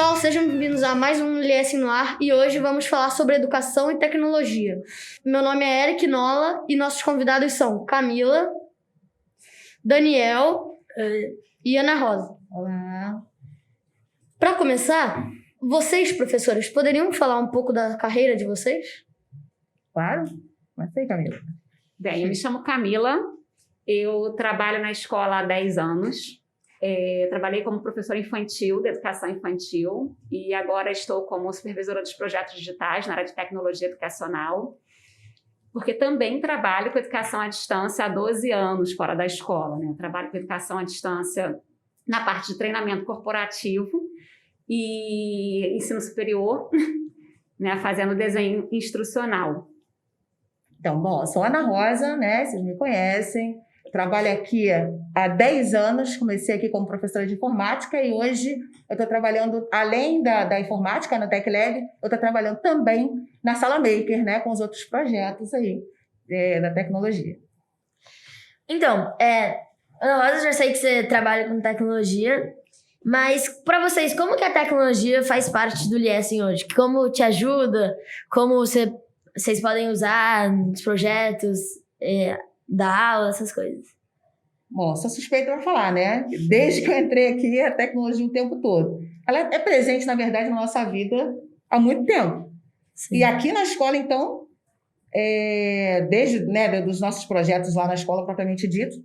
pessoal, sejam bem-vindos a mais um LS no Ar e hoje vamos falar sobre educação e tecnologia. Meu nome é Eric Nola e nossos convidados são Camila, Daniel e Ana Rosa. Olá. Para começar, vocês, professores, poderiam falar um pouco da carreira de vocês? Claro. Mas aí, Camila. Bem, eu me chamo Camila, eu trabalho na escola há 10 anos. Trabalhei como professora infantil, de educação infantil, e agora estou como supervisora dos projetos digitais na área de tecnologia educacional, porque também trabalho com educação à distância há 12 anos fora da escola, né? Trabalho com educação à distância na parte de treinamento corporativo e ensino superior, né? Fazendo desenho instrucional. Então, bom, eu sou Ana Rosa, né? Vocês me conhecem. Trabalho aqui há 10 anos, comecei aqui como professora de informática e hoje eu estou trabalhando, além da informática, na TecLab, eu estou trabalhando também na Sala Maker, né, com os outros projetos aí da tecnologia. Então, Ana Rosa, já sei que você trabalha com tecnologia, mas para vocês, como que a tecnologia faz parte do Liesen hoje? Como te ajuda? Como vocês podem usar nos projetos da aula, essas coisas? Bom, sou suspeita para falar, né? Desde que eu entrei aqui, a tecnologia o tempo todo. Ela é presente, na verdade, na nossa vida há muito tempo. Sim. E aqui na escola, então, desde dos nossos projetos lá na escola, propriamente dito,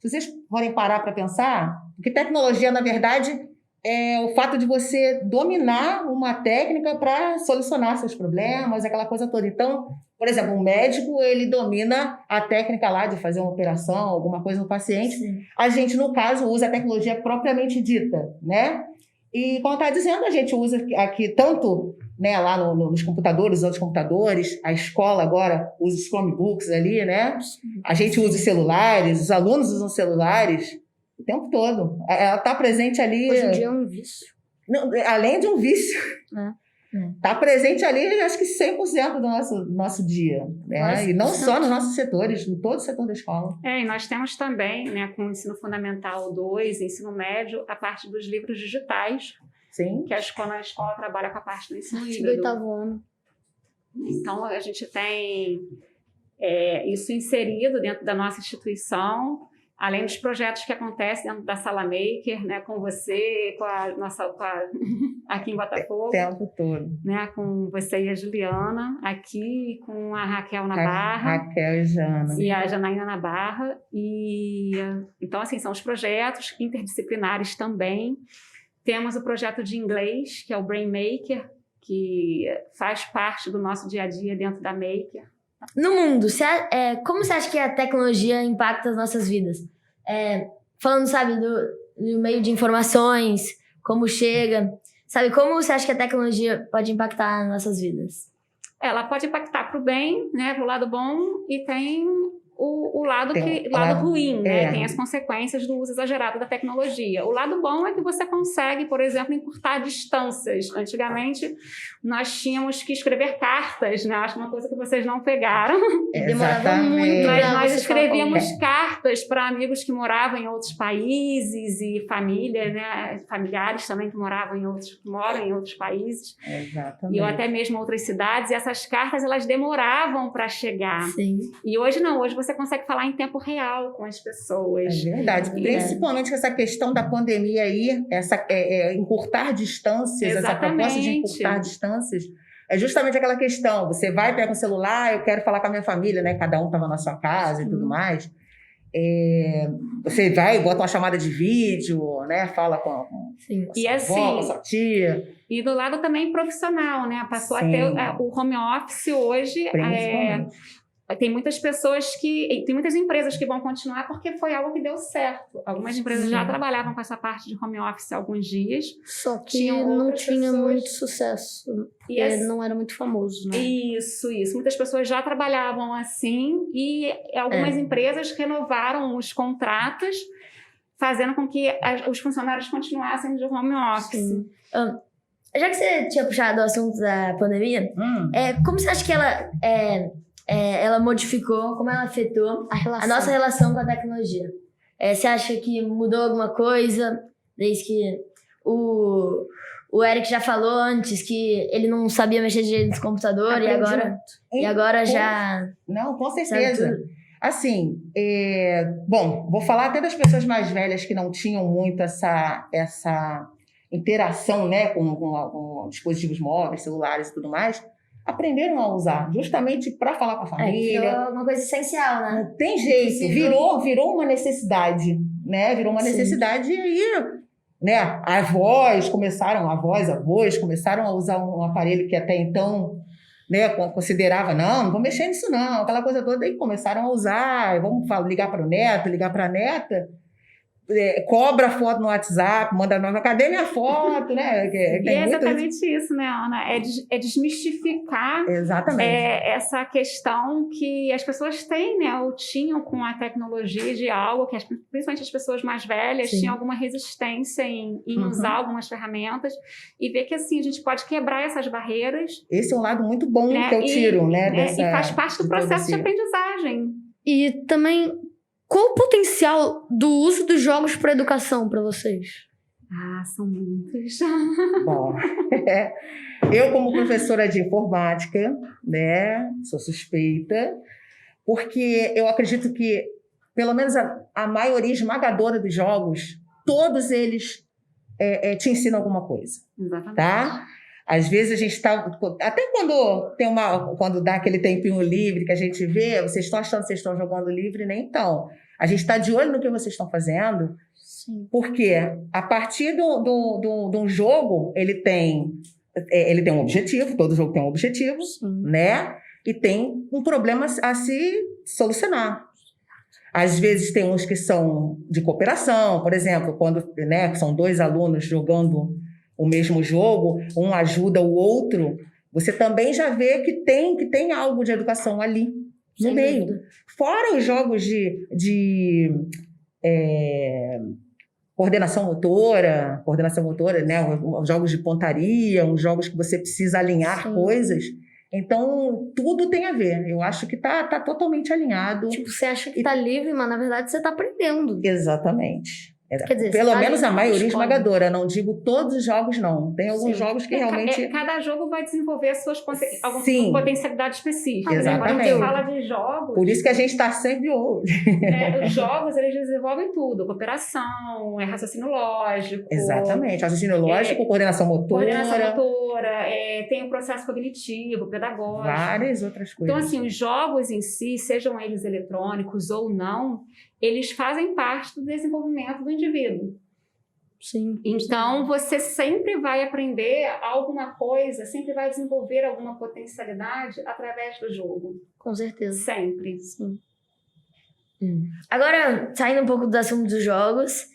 se vocês forem parar para pensar, que tecnologia, na verdade, é o fato de você dominar uma técnica para solucionar seus problemas, aquela coisa toda. Então, por exemplo, um médico, ele domina a técnica lá de fazer uma operação, alguma coisa no paciente. Sim. A gente, no caso, usa a tecnologia propriamente dita, né? E, como está dizendo, a gente usa aqui tanto, né, lá nos computadores, outros computadores, a escola agora usa os Chromebooks ali, né? A gente usa os celulares, os alunos usam celulares o tempo todo. Ela está presente ali. Hoje em dia é um vício. Não, além de um vício. Está presente ali, acho que 100% do nosso dia. Né? E não só nos nossos setores, em todo o setor da escola. E nós temos também, né, com o ensino fundamental 2, ensino médio, a parte dos livros digitais. Sim. Que a escola trabalha com a parte do ensino híbrido. híbrido. Do oitavo ano. Então, a gente tem isso inserido dentro da nossa instituição, além dos projetos que acontecem dentro da Sala Maker, né, com você, aqui em Botafogo. O tempo todo. Né, com você e a Juliana, aqui com a Raquel na Barra. Raquel e Jana. E a Janaína na Barra. Então, assim, são os projetos interdisciplinares também. Temos o projeto de inglês, que é o Brain Maker, que faz parte do nosso dia a dia dentro da Maker. No mundo, como você acha que a tecnologia impacta as nossas vidas? Falando, sabe, do meio de informações, como chega, sabe, como você acha que a tecnologia pode impactar as nossas vidas? Ela pode impactar para o bem, né, para o lado bom, e tem o lado ruim, né? Tem as consequências do uso exagerado da tecnologia. O lado bom é que você consegue, por exemplo, encurtar distâncias. Antigamente, nós tínhamos que escrever cartas, né? Acho que uma coisa que vocês não pegaram. Demorava muito. Nós escrevíamos cartas para amigos que moravam em outros países e família, né? Familiares também que moram em outros países. Exatamente. Ou até mesmo outras cidades. E essas cartas, elas demoravam para chegar. Sim. E hoje não. Hoje você consegue falar em tempo real com as pessoas. É verdade. Principalmente com essa questão da pandemia aí, encurtar distâncias, essa proposta de encurtar distâncias, é justamente aquela questão, você vai, pega o celular, eu quero falar com a minha família, né? Cada um estava na sua casa e tudo mais. Você vai, bota uma chamada de vídeo, né? Fala com a sua avó, com a sua tia. E do lado também profissional, né? Passou a ter o home office hoje. Tem muitas pessoas tem muitas empresas que vão continuar porque foi algo que deu certo. Algumas empresas já trabalhavam com essa parte de home office há alguns dias. Só que não tinha muito sucesso. Porque não era muito famoso, né? Isso. Muitas pessoas já trabalhavam assim e algumas empresas renovaram os contratos, fazendo com que os funcionários continuassem de home office. Já que você tinha puxado o assunto da pandemia, como você acha que ela modificou, como ela afetou a nossa relação com a tecnologia? Você acha que mudou alguma coisa desde que o o Eric já falou antes que ele não sabia mexer direito no computador e agora já... Não, com sabe certeza. tudo. Assim, bom, vou falar até das pessoas mais velhas que não tinham muito essa interação, né, com dispositivos móveis, celulares e tudo mais, aprenderam a usar, justamente para falar com a família. Virou uma coisa essencial, né? Não tem jeito, virou uma necessidade, né? Virou uma Sim. necessidade e aí, né? Avós começaram a usar um aparelho que até então, né, considerava, não vou mexer nisso não, aquela coisa toda, e começaram a usar, vamos ligar para o neto, ligar para a neta, cobra foto no WhatsApp, manda nova, cadê minha foto, né? E é exatamente isso, né, Ana? É desmistificar essa questão que as pessoas têm, né, ou tinham com a tecnologia de algo que, principalmente as pessoas mais velhas, Sim. tinham alguma resistência em usar algumas ferramentas e ver que, assim, a gente pode quebrar essas barreiras. Esse é um lado muito bom, né, que eu tiro, né? E faz parte do processo de aprendizagem. E também, qual o potencial do uso dos jogos para educação para vocês? São muitos. Bom, eu como professora de informática, né, sou suspeita, porque eu acredito que, pelo menos a maioria esmagadora dos jogos, todos eles te ensinam alguma coisa, Exatamente. tá? Às vezes a gente está... Até quando dá aquele tempinho livre que a gente vê, vocês estão achando que vocês estão jogando livre, nem então. A gente está de olho no que vocês estão fazendo, Sim. porque a partir de um jogo, ele tem um objetivo, todo jogo tem um objetivo, né? E tem um problema a se solucionar. Às vezes tem uns que são de cooperação, por exemplo, quando, né, são dois alunos jogando o mesmo jogo, um ajuda o outro, você também já vê que tem algo de educação ali, no Sem meio. dúvida. Fora os jogos de coordenação motora, né? Os jogos de pontaria, os jogos que você precisa alinhar Sim. coisas. Então, tudo tem a ver. Eu acho que tá totalmente alinhado. Tipo, você acha que tá livre, mas na verdade você tá aprendendo. Exatamente. Quer dizer, pelo você tá menos ali a na maioria escola. esmagadora. Não digo todos os jogos, não. Tem alguns Sim. jogos que realmente... Cada jogo vai desenvolver as suas alguma Sim. potencialidade específica. Né? Quando a Exatamente. gente fala de jogos... Por isso que a gente está sempre hoje. Os jogos, eles desenvolvem tudo. Cooperação, raciocínio lógico. Exatamente. Raciocínio lógico, coordenação motora. Tem o processo cognitivo, pedagógico. Várias outras coisas. Então, assim, os jogos em si, sejam eles eletrônicos ou não, eles fazem parte do desenvolvimento do indivíduo. Sim. Então, você sempre vai aprender alguma coisa, sempre vai desenvolver alguma potencialidade através do jogo. Com certeza. Sempre. Sim. Agora, saindo um pouco do assunto dos jogos,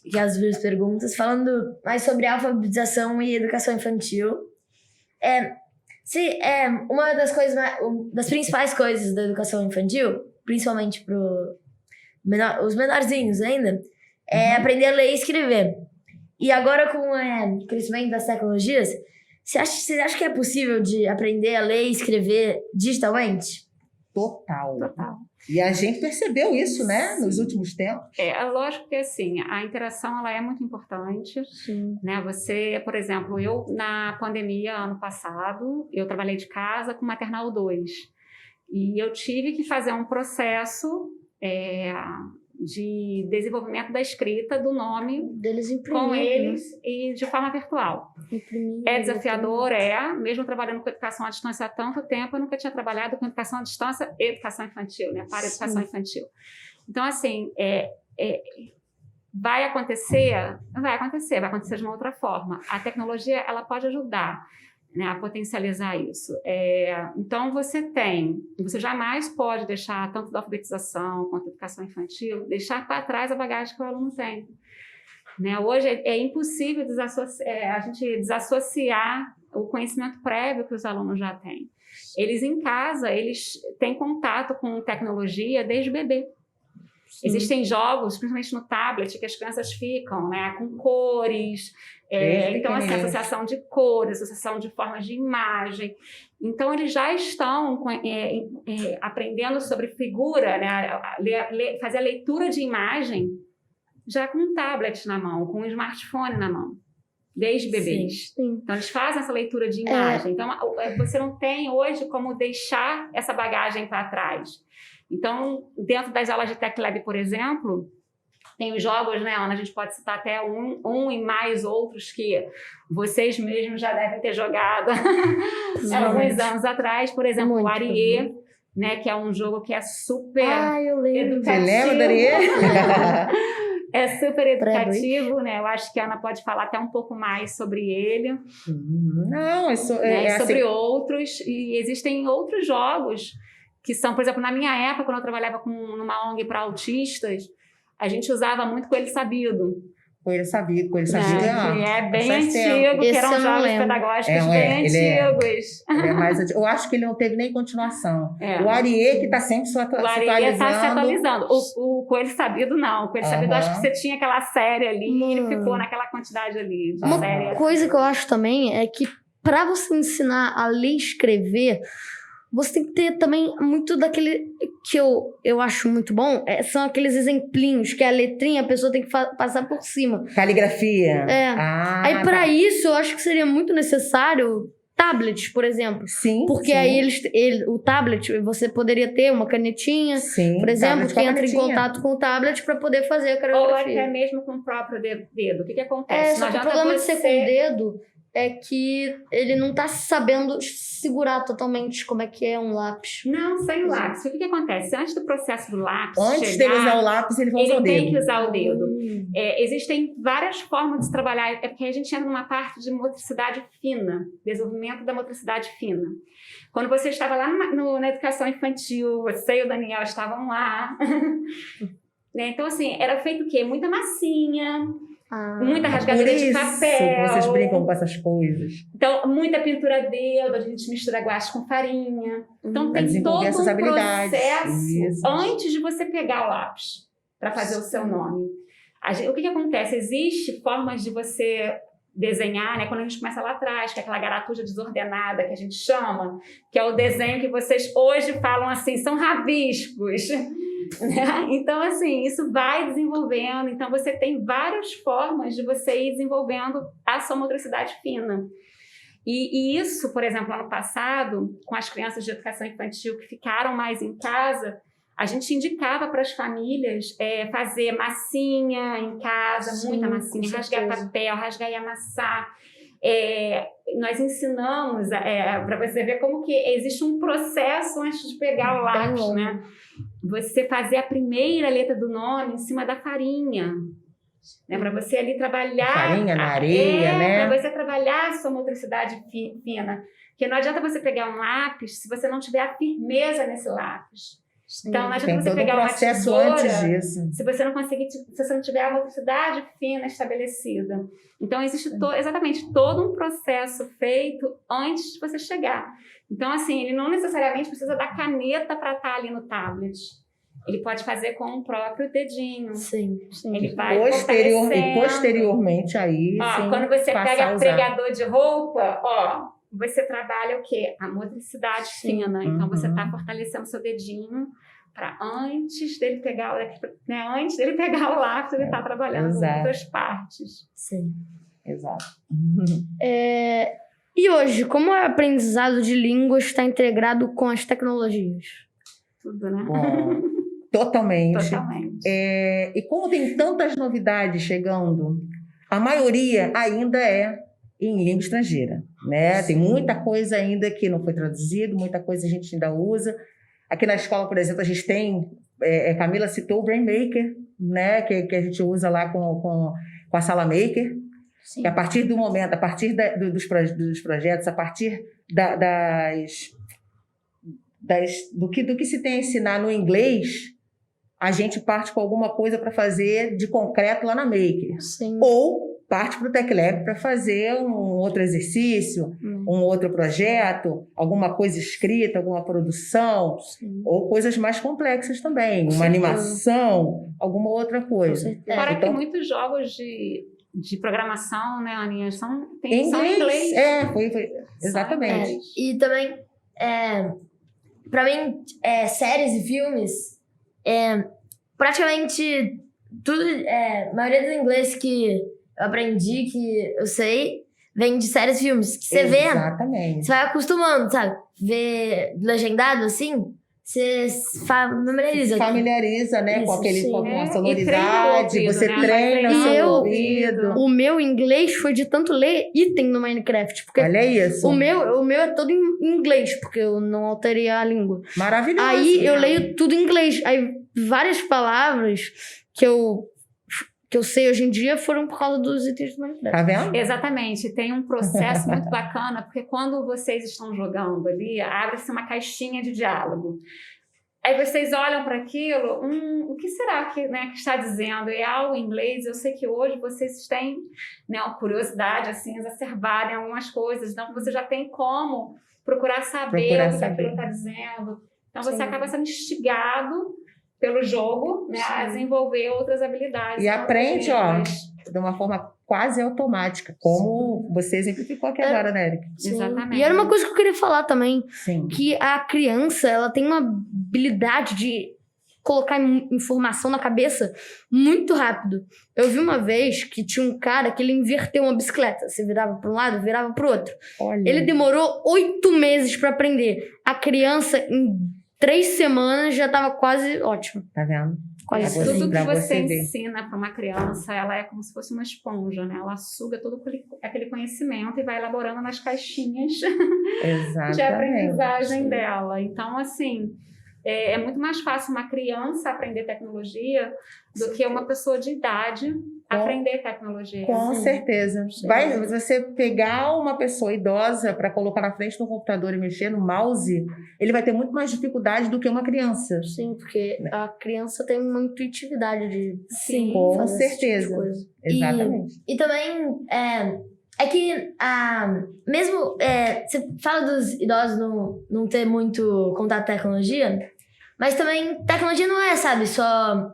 que é as duas perguntas, falando mais sobre alfabetização e educação infantil. Uma das coisas, das principais coisas da educação infantil, principalmente para os menorzinhos ainda, é aprender a ler e escrever. E agora, com o crescimento das tecnologias, você acha que é possível de aprender a ler e escrever digitalmente? Total. E a gente percebeu isso, né, nos últimos tempos. Lógico que, assim, a interação, ela é muito importante. Sim. Né? Você, por exemplo, eu, na pandemia, ano passado, eu trabalhei de casa com Maternal 2. E eu tive que fazer um processo de desenvolvimento da escrita do nome Deles imprimir, com eles e de forma virtual. Imprimir, É desafiador, mesmo trabalhando com educação à distância há tanto tempo, eu nunca tinha trabalhado com educação à distância e educação infantil, né? Para educação infantil. Então, assim, vai acontecer? Vai acontecer de uma outra forma. A tecnologia, ela pode ajudar, né, a potencializar isso. Então, você jamais pode deixar, tanto da alfabetização quanto da educação infantil, deixar para trás a bagagem que o aluno tem. Né? Hoje é impossível a gente desassociar o conhecimento prévio que os alunos já têm. Eles, em casa, eles têm contato com tecnologia desde bebê. Sim. Existem jogos, principalmente no tablet, que as crianças ficam, né, com cores. Então, assim, associação de cores, associação de formas de imagem. Então, eles já estão aprendendo sobre figura, né, fazer a leitura de imagem já com um tablet na mão, com um smartphone na mão. desde bebês. Sim. Então, eles fazem essa leitura de imagem. Então, você não tem hoje como deixar essa bagagem para trás. Então, dentro das aulas de Tech Lab, por exemplo, tem os jogos, né, Ana? A gente pode citar até um e mais outros que vocês mesmos já devem ter jogado há alguns anos atrás. Por exemplo, o Ariê, né, que é um jogo que é super Eu lembro. educativo. Você lembra, Daria? É super educativo, né? Eu acho que a Ana pode falar até um pouco mais sobre ele. Não, isso Né? é Sobre assim, outros. E existem outros jogos que são, por exemplo, na minha época, quando eu trabalhava numa ONG para autistas, a gente usava muito Coelho Sabido. Coelho Sabido, Né? Que é bem faz antigo, tempo. que Esse eram eu não jogos lembro. pedagógicos bem antigos. Ele é mais antigo. Eu acho que ele não teve nem continuação. É. O Ariê que está sempre se O Ariê está se atualizando. O Coelho Sabido, não. O Coelho Sabido, acho que você tinha aquela série ali e ele ficou naquela quantidade ali de série. Uma coisa que eu acho também é que para você ensinar a ler e escrever, você tem que ter também muito daquele que eu acho muito bom, são aqueles exemplinhos, que a letrinha a pessoa tem que passar por cima. Caligrafia. É. Aí para tá. isso eu acho que seria muito necessário tablets, por exemplo. Sim. Porque sim. aí o tablet, você poderia ter uma canetinha, Sim, por exemplo, tablet que com a entra em canetinha. contato com o tablet para poder fazer a Ou coreografia. até mesmo com o próprio dedo. O que acontece? Só que o problema de ser com o dedo é que ele não tá sabendo segurar totalmente como é que é um lápis. Não, sem lápis. O que acontece? Antes do processo do lápis Antes chegar, dele usar o lápis, ele vai usar o ele dedo. tem que usar o dedo. Existem várias formas de trabalhar. É porque a gente entra numa parte de motricidade fina, desenvolvimento da motricidade fina. Quando você estava lá na educação infantil, você e o Daniel estavam lá. Né? Então, assim, era feito o quê? Muita massinha, muita rasgadura de papel. Vocês brincam com essas coisas. Então, muita pintura a dedo, a gente mistura guache com farinha. Então, Pra tem todo desenvolver essas um habilidades. processo Isso. antes de você pegar o lápis para fazer o seu nome. O que acontece? Existe formas de você desenhar, né? Quando a gente começa lá atrás, que é aquela garatuja desordenada que a gente chama, que é o desenho que vocês hoje falam assim, são rabiscos. Né? Então, assim, isso vai desenvolvendo. Então, você tem várias formas de você ir desenvolvendo a sua motricidade fina. E isso, por exemplo, ano passado, com as crianças de educação infantil que ficaram mais em casa, a gente indicava para as famílias fazer massinha em casa, Sim, muita massinha, com rasgar certeza. papel, rasgar e amassar. Nós ensinamos para você ver como que existe um processo antes de pegar o lápis, longo. né? Você fazer a primeira letra do nome em cima da farinha, né? Para você ali trabalhar... Farinha na areia, né? Para você trabalhar a sua motricidade fina. Porque não adianta você pegar um lápis se você não tiver a firmeza nesse lápis. Então, não adianta Tem você todo pegar um uma processo tesoura antes disso. se você não conseguir, se você não tiver a motricidade fina estabelecida. Então, existe exatamente todo um processo feito antes de você chegar. Então, assim, ele não necessariamente precisa da caneta para estar ali no tablet. Ele pode fazer com o próprio dedinho. Sim. Ele vai E posteriormente aí, sim, quando você passar a pega usar. pregador de roupa, você trabalha o quê? A motricidade fina. Então, você está fortalecendo seu dedinho para antes dele pegar, né, antes dele pegar o lápis, ele está trabalhando Exato. outras partes. Sim. Exato. E hoje, como o aprendizado de línguas está integrado com as tecnologias? Tudo, né? Bom, totalmente. Totalmente. E como tem tantas novidades chegando, a maioria ainda é em língua estrangeira, né? Tem muita coisa ainda que não foi traduzido, muita coisa a gente ainda usa. Aqui na escola, por exemplo, a gente tem, Camila citou o Brain Maker, né? Que a gente usa lá com a Sala Maker, Sim. que a partir do momento, a partir dos projetos, a partir do que se tem a ensinar no inglês, a gente parte com alguma coisa para fazer de concreto lá na Maker. Sim. Ou parte para o Tech Lab para fazer um outro exercício, um outro projeto, alguma coisa escrita, alguma produção, Sim. ou coisas mais complexas também, uma animação, alguma outra coisa. Fora que Então, muitos jogos de programação, né, Aninha, são em em inglês. Foi exatamente. E também, pra mim, séries e filmes, praticamente tudo, a maioria dos inglês que eu aprendi, que eu sei, vem de séries e filmes. Que você vê, Exatamente. você vai acostumando, sabe? Ver legendado assim, você familiariza. Familiariza, né, com Isso, com sim. a E sonoridade, treina o ouvido, você né? treina Vai seu treinar o ouvido. O meu inglês foi de tanto ler item no Minecraft. Porque Olha isso. o meu é todo em inglês, porque eu não alterei a língua. Maravilhoso. Aí eu leio tudo em inglês. Aí várias palavras que eu sei hoje em dia foram por causa dos itens do Minecraft. Tá vendo? Exatamente, tem um processo muito bacana, porque quando vocês estão jogando ali, abre-se uma caixinha de diálogo. Aí vocês olham para aquilo, o que será que está dizendo? É algo em inglês. Eu sei que hoje vocês têm, né, uma curiosidade assim, exacerbada em algumas coisas, então você já tem como procurar saber o que aquilo está dizendo. Então você acaba sendo instigado pelo jogo, né, a desenvolver outras habilidades. E aprende, de uma forma quase automática, como você exemplificou aqui agora, né, Erika? Exatamente. E era uma coisa que eu queria falar também, Sim. que a criança, ela tem uma habilidade de colocar informação na cabeça muito rápido. Eu vi uma vez que tinha um cara que ele inverteu uma bicicleta. Você virava para um lado, virava para o outro. Olha. Ele demorou 8 meses para aprender. A criança, em 3 semanas, já estava quase ótima. Tá vendo? Quase Pra Tudo que pra você ver. ensina para uma criança, ela é como se fosse uma esponja, né? Ela suga todo aquele conhecimento e vai elaborando nas caixinhas Exatamente. de aprendizagem dela. Então, assim, é muito mais fácil uma criança aprender tecnologia do que uma pessoa de idade aprender tecnologia. Com Sim. certeza. Sim. Vai você pegar uma pessoa idosa para colocar na frente do computador e mexer no mouse, ele vai ter muito mais dificuldade do que uma criança. Sim, porque a criança tem uma intuitividade de Sim, com fazer esse tipo de certeza. coisa. Exatamente. E também, é que mesmo, você fala dos idosos não ter muito contato com tecnologia, mas também tecnologia não é, sabe, só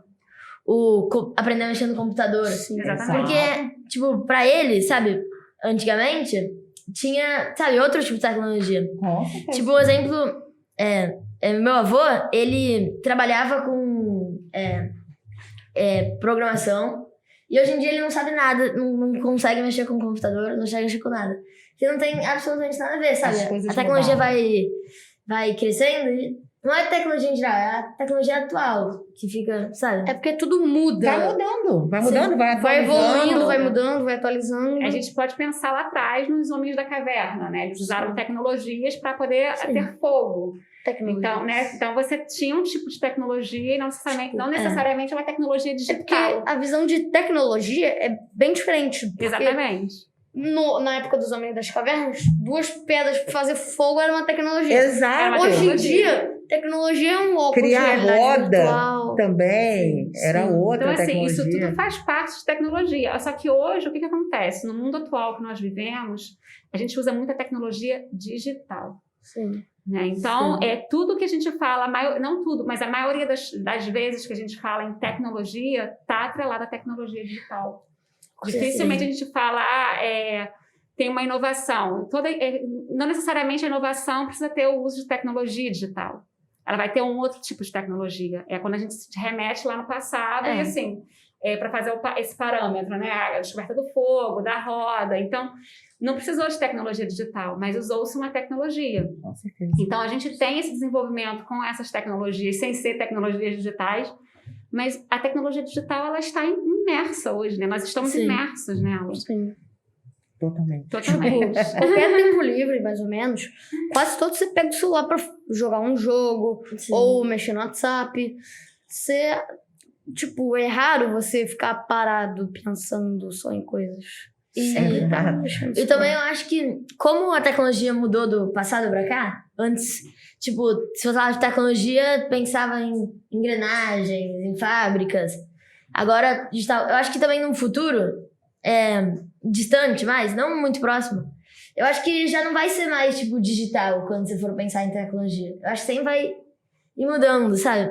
aprender a mexer no computador. Sim, Exatamente. Porque, tipo, pra eles, sabe, antigamente, tinha, sabe, outro tipo de tecnologia. Com certeza. Tipo, um exemplo, meu avô, ele trabalhava com programação, e hoje em dia ele não sabe nada, não consegue mexer com o computador, não consegue mexer com nada. Porque não tem absolutamente nada a ver, sabe? As coisas A tecnologia mudaram. vai crescendo e não é tecnologia em geral, é a tecnologia atual que fica, sabe? É porque tudo muda. Vai mudando, vai Vai atualizando. evoluindo, vai mudando, vai atualizando. A gente pode pensar lá atrás nos homens da caverna, né? Eles usaram tecnologias para poder ter fogo. Tecnologia. Então, né? Então você tinha um tipo de tecnologia e não necessariamente uma tecnologia É porque digital. a visão de tecnologia é bem diferente. Porque Exatamente. na época dos Homens das Cavernas, 2 pedras para fazer fogo era uma tecnologia. Exato. Hoje em tecnologia. dia, tecnologia é um óculos Criar de realidade roda virtual. também Sim, era sim. outra Então, assim, tecnologia. isso tudo faz parte de tecnologia. Só que hoje, o que acontece? No mundo atual que nós vivemos, a gente usa muita tecnologia digital. Sim. Né? Então, tudo que a gente fala, não tudo, mas a maioria das vezes que a gente fala em tecnologia está atrelada à tecnologia digital. Dificilmente a gente fala, tem uma inovação. Não necessariamente a inovação precisa ter o uso de tecnologia digital. Ela vai ter um outro tipo de tecnologia. É quando a gente se remete lá no passado e assim, para fazer esse parâmetro, né? A descoberta do fogo, da roda. Então, não precisou de tecnologia digital, mas usou-se uma tecnologia. Com certeza. Então, a gente tem esse desenvolvimento com essas tecnologias, sem ser tecnologias digitais, mas a tecnologia digital, ela está imersa hoje, né? Nós estamos imersos nela. Sim. Totalmente. Totalmente. Qualquer tempo livre, mais ou menos, quase todo você pega o celular pra jogar um jogo Sim. ou mexer no WhatsApp. É raro você ficar parado pensando só em coisas. Sempre tá mexendo no E celular. também eu acho que, como a tecnologia mudou do passado pra cá, antes, tipo, se você falava de tecnologia, pensava em engrenagens, em fábricas. Agora, digital, eu acho que também no futuro, distante mais, não muito próximo, eu acho que já não vai ser mais, tipo, digital quando você for pensar em tecnologia. Eu acho que sempre vai ir mudando, sabe?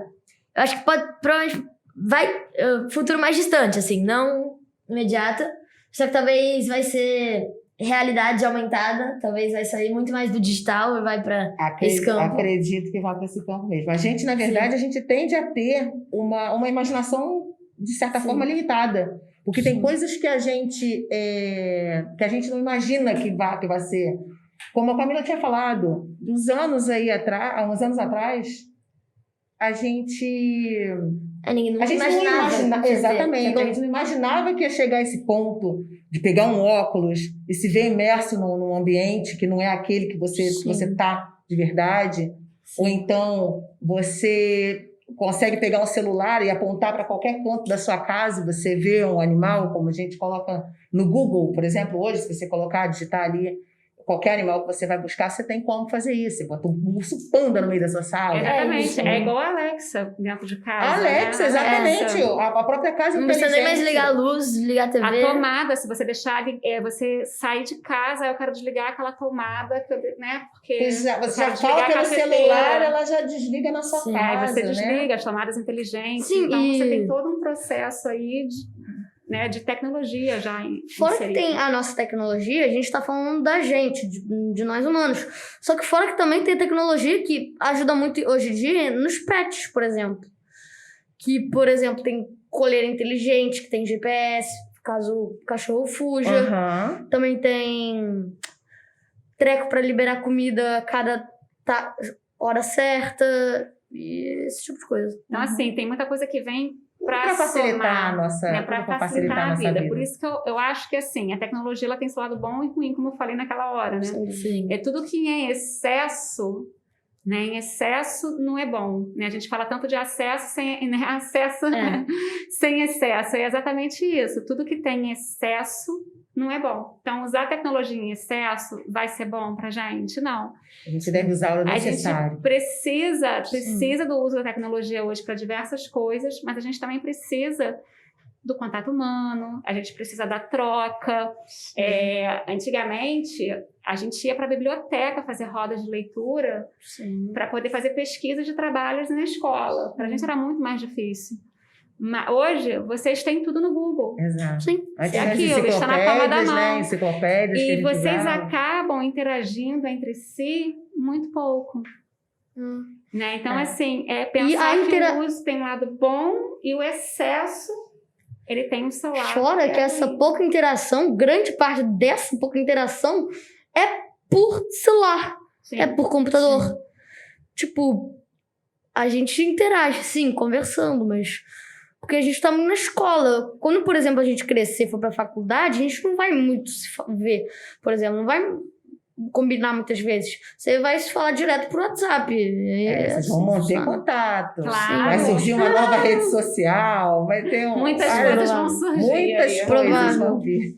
Eu acho que provavelmente vai, futuro mais distante, assim, não imediato, só que talvez vai ser realidade aumentada, talvez vai sair muito mais do digital e vai para esse campo. Acredito que vai para esse campo mesmo. A gente, na verdade, a gente tende a ter uma imaginação, de certa forma, limitada. Porque tem coisas que a gente não imagina que vai ser. Como a Camila tinha falado, há uns anos atrás, a gente Ninguém não imaginava, certeza. exatamente, a gente não imaginava que ia chegar a esse ponto de pegar um óculos e se ver imerso num ambiente que não é aquele que você está de verdade. Sim. Ou então você consegue pegar um celular e apontar para qualquer canto da sua casa e você vê um animal, como a gente coloca no Google, por exemplo, hoje, se você digitar ali qualquer animal que você vai buscar, você tem como fazer isso. Você bota um urso panda no meio da sua sala. Exatamente. É igual a Alexa dentro de casa. A Alexa, né? Exatamente. A própria casa não inteligente. Não precisa nem mais ligar a luz, ligar a TV. A tomada, se você deixar, você sair de casa, eu quero desligar aquela tomada, né? Porque você já fala pelo celular, ela já desliga na sua casa. Aí você desliga, né? as tomadas inteligentes. Sim, então você tem todo um processo aí de tecnologia já fora inserido. Que tem a nossa tecnologia, a gente está falando da gente, de nós humanos. Só que fora que também tem tecnologia que ajuda muito hoje em dia nos pets, por exemplo. Que, por exemplo, tem coleira inteligente, que tem GPS, caso o cachorro fuja. Também tem treco para liberar comida a cada hora certa, e esse tipo de coisa. Então, assim, tem muita coisa que vem para facilitar a nossa, né, para facilitar a vida. Por isso que eu acho que assim, a tecnologia ela tem seu lado bom e ruim, como eu falei naquela hora, né? Sim. É tudo que é em excesso, né? Em excesso não é bom, né? A gente fala tanto de acesso sem sem excesso. É exatamente isso. Tudo que tem excesso não é bom. Então, usar a tecnologia em excesso vai ser bom pra gente? Não. A gente deve usar o necessário. A gente precisa do uso da tecnologia hoje para diversas coisas, mas a gente também precisa do contato humano, a gente precisa da troca. Antigamente, a gente ia para a biblioteca fazer rodas de leitura para poder fazer pesquisas de trabalhos na escola. Para a gente era muito mais difícil. Mas hoje, vocês têm tudo no Google. Exato. Sim. É aquilo, está na palma da mão. Né? Enciclopédias e vocês acabam interagindo entre si muito pouco. Né? Então, assim, pensar que o uso tem um lado bom e o excesso, ele tem um seu lado. Fora que essa pouca interação, grande parte dessa pouca interação é por celular. Sim. É por computador. Sim. Tipo, a gente interage, sim, conversando, mas... Porque a gente está muito na escola. Quando, por exemplo, a gente crescer e for para a faculdade, a gente não vai muito se ver. Por exemplo, não vai combinar muitas vezes. Você vai se falar direto por WhatsApp. Vocês vão manter contato. Claro. Vai surgir uma nova rede social. Vai ter muitas coisas vão surgir. Muitas coisas vão vir.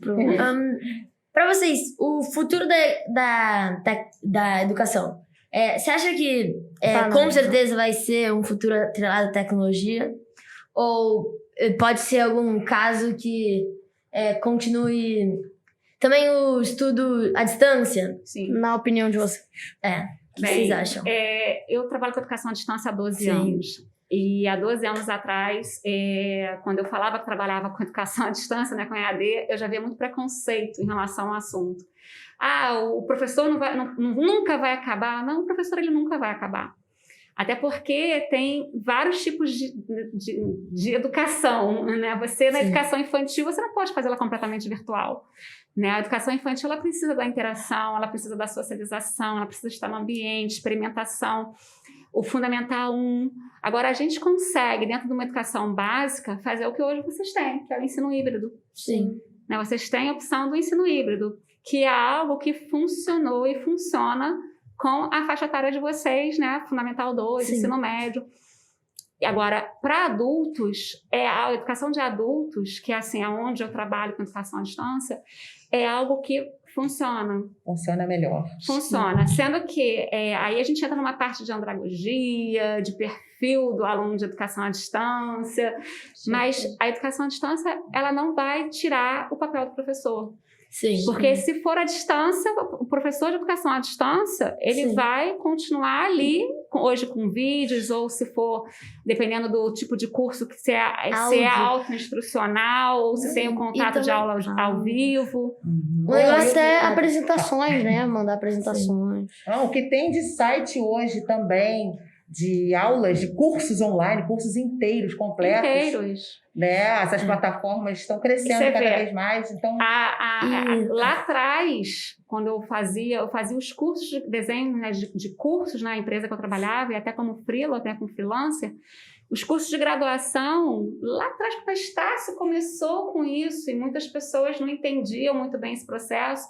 Para vocês, o futuro da educação. Você acha que com certeza vai ser um futuro atrelado à tecnologia? Ou pode ser algum caso que continue também o estudo à distância? Sim. Na opinião de vocês. O que vocês acham? Eu trabalho com educação à distância há 12 anos. E há 12 anos atrás, quando eu falava que trabalhava com educação à distância, né, com EAD, eu já via muito preconceito em relação ao assunto. O professor nunca vai acabar. Não, o professor ele nunca vai acabar. Até porque tem vários tipos de educação, né? Você, na educação infantil, você não pode fazer ela completamente virtual, né? A educação infantil, ela precisa da interação, ela precisa da socialização, ela precisa estar no ambiente, experimentação. O Fundamental 1. Agora, a gente consegue, dentro de uma educação básica, fazer o que hoje vocês têm, que é o ensino híbrido. Sim. Né? Vocês têm a opção do ensino híbrido, que é algo que funcionou e funciona com a faixa etária de vocês, né? Fundamental 2, ensino médio. E agora, para adultos, a educação de adultos, que é assim, onde eu trabalho com educação à distância, é algo que funciona. Funciona melhor. Funciona. Sendo que aí a gente entra numa parte de andragogia, de perfil do aluno de educação à distância, mas a educação à distância, ela não vai tirar o papel do professor. Sim. Porque se for à distância, o professor de educação à distância, ele vai continuar ali, hoje com vídeos, ou se for, dependendo do tipo de curso, que se é auto-instrucional, ou se tem o contato de aula ao vivo. O negócio é apresentações, né? Mandar apresentações. O que tem de site hoje também, de aulas, de cursos online, cursos inteiros, completos. Né? Essas plataformas estão crescendo cada vez mais. Então... Lá atrás, quando eu fazia os cursos de desenho, né, de cursos na empresa que eu trabalhava, e até como freela, até como freelancer, os cursos de graduação, lá atrás, quando a Estácio começou com isso, e muitas pessoas não entendiam muito bem esse processo,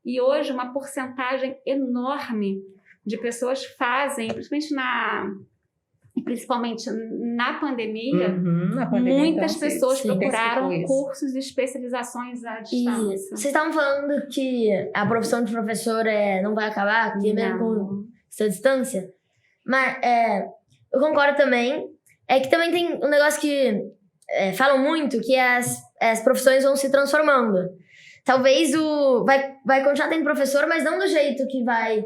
e hoje uma porcentagem enorme de pessoas fazem, principalmente na pandemia, muitas então, pessoas procuraram cursos e especializações à distância. E vocês estavam falando que a profissão de professor não vai acabar, que mesmo com essa distância, mas eu concordo também. É que também tem um negócio que falam muito, que as profissões vão se transformando. Talvez vai continuar tendo professor, mas não do jeito que vai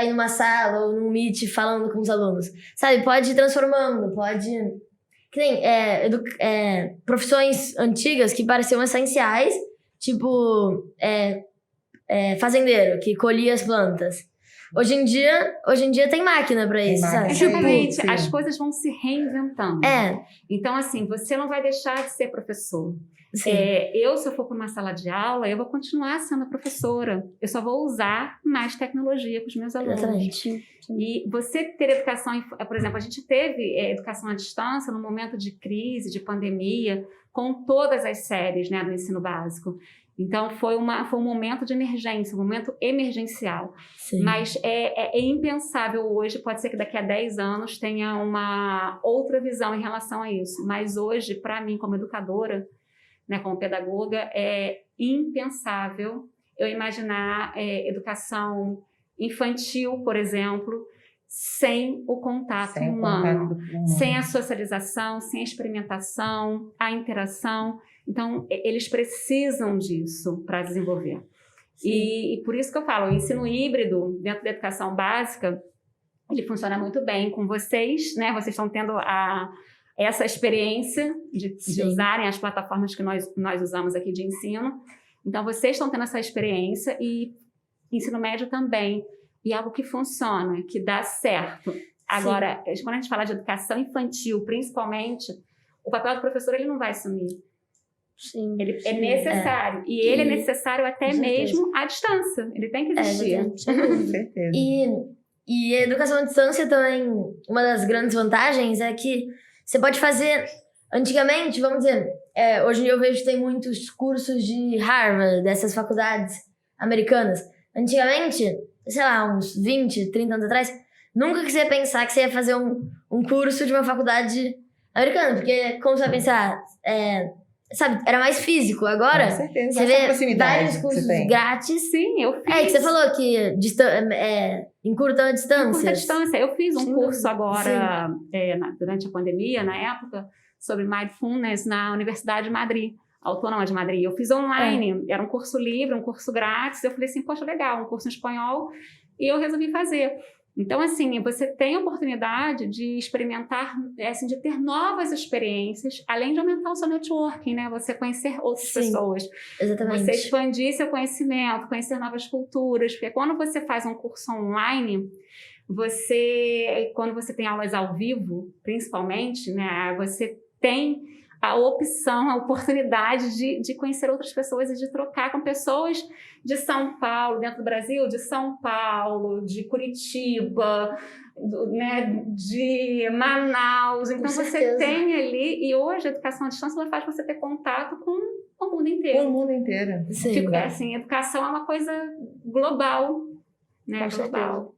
numa sala ou num meet falando com os alunos. Sabe, pode ir transformando, pode... Que nem profissões antigas que pareciam essenciais, tipo fazendeiro, que colhia as plantas. Hoje em dia tem máquina pra isso, sabe? Exatamente, as coisas vão se reinventando. Então, assim, você não vai deixar de ser professor. Se eu for para uma sala de aula, eu vou continuar sendo professora. Eu só vou usar mais tecnologia com os meus alunos. Exatamente. E você ter educação... Por exemplo, a gente teve educação à distância no momento de crise, de pandemia, com todas as séries, né, do ensino básico. Então, foi um momento de emergência, um momento emergencial. Sim. Mas é impensável hoje, pode ser que daqui a 10 anos tenha uma outra visão em relação a isso. Mas hoje, para mim, como educadora, né, como pedagoga, é impensável eu imaginar educação infantil, por exemplo, sem o contato humano, sem a socialização, sem a experimentação, a interação. Então, eles precisam disso para desenvolver. E por isso que eu falo, o ensino híbrido dentro da educação básica, ele funciona muito bem com vocês, né? Vocês estão tendo essa experiência de usarem as plataformas que nós usamos aqui de ensino. Então, vocês estão tendo essa experiência e ensino médio também. E algo que funciona, que dá certo. Agora, quando a gente fala de educação infantil, principalmente, o papel do professor ele não vai sumir. Sim. Ele é necessário. E ele é necessário até mesmo à distância. Ele tem que existir. Com certeza. E a educação à distância também, uma das grandes vantagens é que você pode fazer... Antigamente, vamos dizer, hoje em dia eu vejo que tem muitos cursos de Harvard, dessas faculdades americanas. Antigamente, sei lá, uns 20, 30 anos atrás, nunca que você ia pensar que você ia fazer um curso de uma faculdade americana, porque como você vai pensar, sabe, era mais físico. Agora, com certeza, você vê vários cursos grátis. Sim, eu fiz. Que você falou que encurtam a distância. Encurta a distância. Eu fiz um curso agora, durante a pandemia, na época, sobre Mindfulness na Universidade de Madrid, Autônoma de Madrid. Eu fiz online, era um curso livre, um curso grátis. Eu falei assim, poxa, legal, um curso em espanhol. E eu resolvi fazer. Então, assim, você tem a oportunidade de experimentar, assim, de ter novas experiências, além de aumentar o seu networking, né? Você conhecer outras pessoas. Exatamente. Você expandir seu conhecimento, conhecer novas culturas. Porque quando você faz um curso online, quando você tem aulas ao vivo, principalmente, né? Você tem a opção, a oportunidade de conhecer outras pessoas e de trocar com pessoas de São Paulo, dentro do Brasil, de São Paulo, de Curitiba, né, de Manaus. Então, você tem ali... E hoje, a educação à distância ela faz você ter contato com o mundo inteiro. Com o mundo inteiro. Sim. Assim, educação é uma coisa global. Né? Global.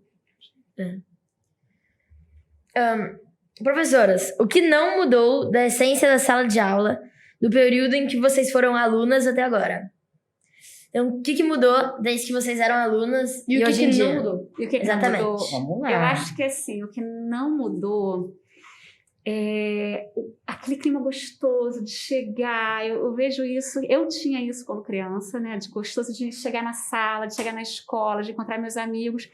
Professoras, o que não mudou da essência da sala de aula do período em que vocês foram alunas até agora? Então, o que mudou desde que vocês eram alunas e hoje em dia? Não mudou? E o que Exatamente. Não mudou? Vamos lá. Eu acho que assim, o que não mudou é aquele clima gostoso de chegar. Eu vejo isso, eu tinha isso quando criança, né? De gostoso de chegar na sala, de chegar na escola, de encontrar meus amigos.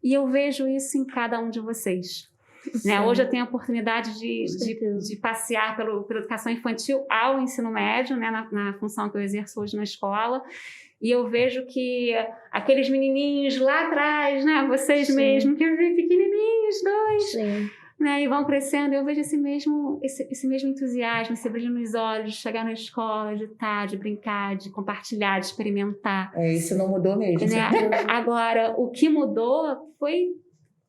E eu vejo isso em cada um de vocês. Né? Hoje eu tenho a oportunidade de passear pela educação infantil ao ensino médio, né? na função que eu exerço hoje na escola, e eu vejo que aqueles menininhos lá atrás, né? Vocês mesmos, que eu vi pequenininhos, né? E vão crescendo. Eu vejo esse mesmo entusiasmo, esse brilho nos olhos, de chegar na escola, de estar, de brincar, de compartilhar, de experimentar. Isso não mudou mesmo. Né? Agora, o que mudou foi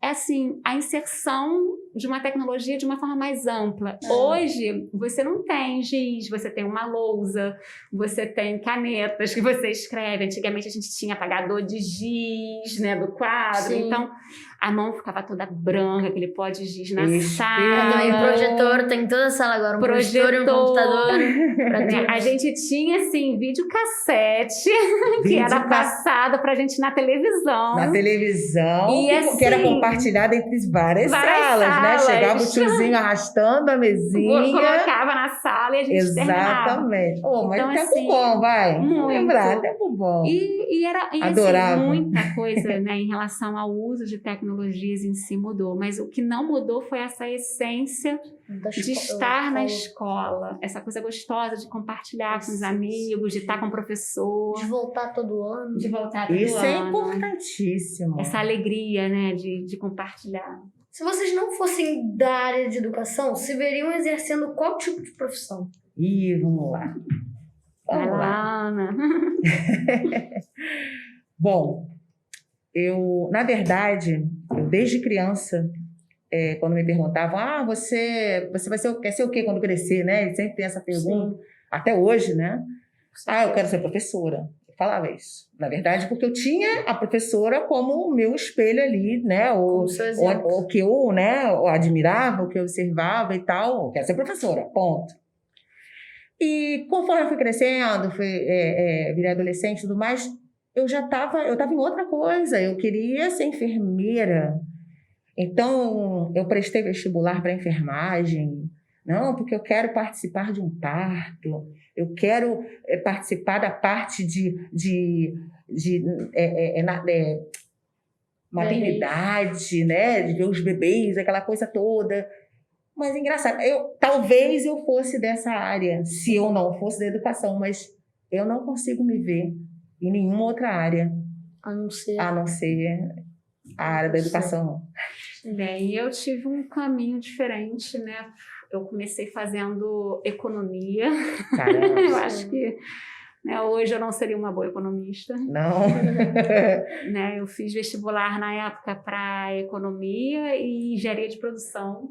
assim, a inserção de uma tecnologia de uma forma mais ampla. Hoje, você não tem giz, você tem uma lousa, você tem canetas que você escreve. Antigamente, a gente tinha apagador de giz, né, do quadro. Sim. Então, a mão ficava toda branca, aquele pó de giz na Isso. sala. Também projetor, tem toda a sala agora. Um projetor e um computador. Pra Né? tudo. A gente tinha, assim, videocassete que era passado pra gente na televisão. Na televisão, E que era assim, compartilhada entre várias salas, né? salas. Chegava o tiozinho arrastando a mesinha. Colocava na sala e a gente terminava. Exatamente. Mas Então, tempo assim, bom, vai. muito. Lembrar, tempo bom. E assim, Adorava. muita coisa, né, em relação ao uso de tecnologias em si mudou. Mas o que não mudou foi essa essência de estar na escola. Essa coisa gostosa de compartilhar com os amigos, de estar com o professor. De voltar todo ano. De voltar todo Isso é ano. importantíssimo. Essa alegria, né, de compartilhar. Se vocês não fossem da área de educação, se veriam exercendo qual tipo de profissão? Vamos lá. Vai Vamos lá. lá, Ana. Bom, na verdade, desde criança, quando me perguntavam, você vai quer ser o quê quando crescer, né? Ele sempre tem essa pergunta, até hoje, né? Eu quero ser professora. Eu falava isso. Na verdade, porque eu tinha a professora como o meu espelho ali, né? O que eu, né, eu admirava, o que eu observava e tal. Eu quero ser professora, ponto. E conforme eu fui crescendo, virei adolescente e tudo mais, eu estava em outra coisa. Eu queria ser enfermeira. Então, eu prestei vestibular para enfermagem. Não, porque eu quero participar de um parto. Eu quero participar da parte de maternidade, né? De ver os bebês, aquela coisa toda. Mas engraçado, talvez eu fosse dessa área, se eu não fosse da educação, mas eu não consigo me ver em nenhuma outra área, A não ser... a não ser a área da educação. Bem, eu tive um caminho diferente, né? Eu comecei fazendo economia. Caramba. Eu acho que, né, hoje eu não seria uma boa economista. Não. Né? Eu fiz vestibular na época para economia e engenharia de produção.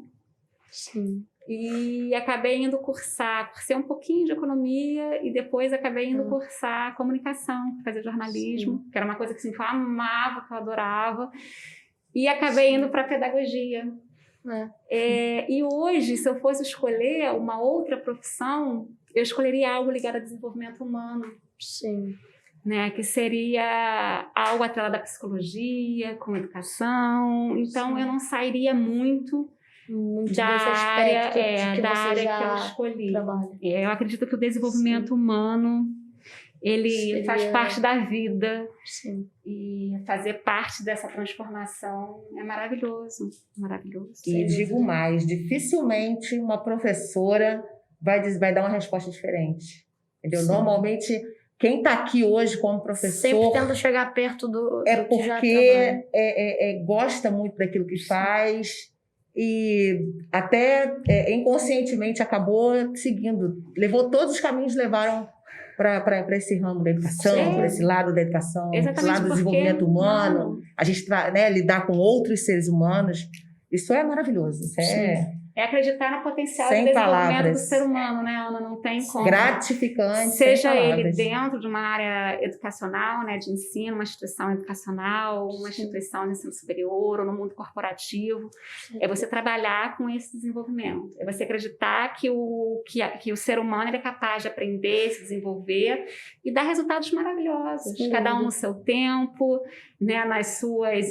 Sim. E acabei indo cursei um pouquinho de economia e depois acabei indo cursar comunicação, fazer jornalismo, que era uma coisa que assim, que eu amava, que eu adorava. E acabei indo para pedagogia. E hoje, se eu fosse escolher uma outra profissão, eu escolheria algo ligado ao desenvolvimento humano. Sim. Né, que seria algo atrelado à psicologia, com educação. Então, eu não sairia muito da área que eu escolhi. Eu acredito que o desenvolvimento humano, ele faz parte da vida. Sim. E fazer parte dessa transformação é maravilhoso. Maravilhoso. E digo mais, dificilmente uma professora vai dar uma resposta diferente. Entendeu? Normalmente, quem está aqui hoje como professor... Sempre tenta chegar perto do que já porque gosta muito daquilo que faz e até inconscientemente acabou seguindo. Todos os caminhos levaram para esse ramo da educação, para esse lado da educação, esse lado do desenvolvimento humano. A gente lidar com outros seres humanos. Isso é maravilhoso. Isso é acreditar no potencial sem de desenvolvimento palavras. do ser humano, né, Ana? Não tem como. Gratificante. Seja sem ele palavras. dentro de uma área educacional, né, de ensino, uma instituição educacional, uma instituição de ensino superior ou no mundo corporativo. É você trabalhar com esse desenvolvimento. É você acreditar que o ser humano ele é capaz de aprender, se desenvolver e dar resultados maravilhosos. Sim. Cada um no seu tempo, né,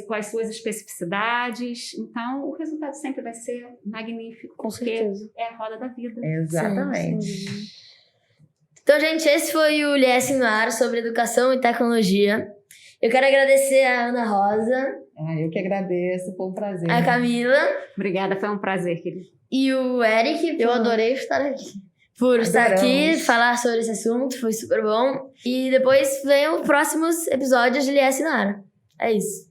com as suas especificidades. Então, o resultado sempre vai ser magnífico. Com porque certeza. é a roda da vida. Exatamente. Sim. Então, gente, esse foi o LS no Ar sobre educação e tecnologia. Eu quero agradecer a Ana Rosa, Eu que agradeço, foi um prazer. a Camila Obrigada, foi um prazer, querido. e o Eric. Eu adorei estar aqui. Por estar aqui, Adoramos. falar sobre esse assunto, foi super bom. E depois venham os próximos episódios de LS no Ar. É isso.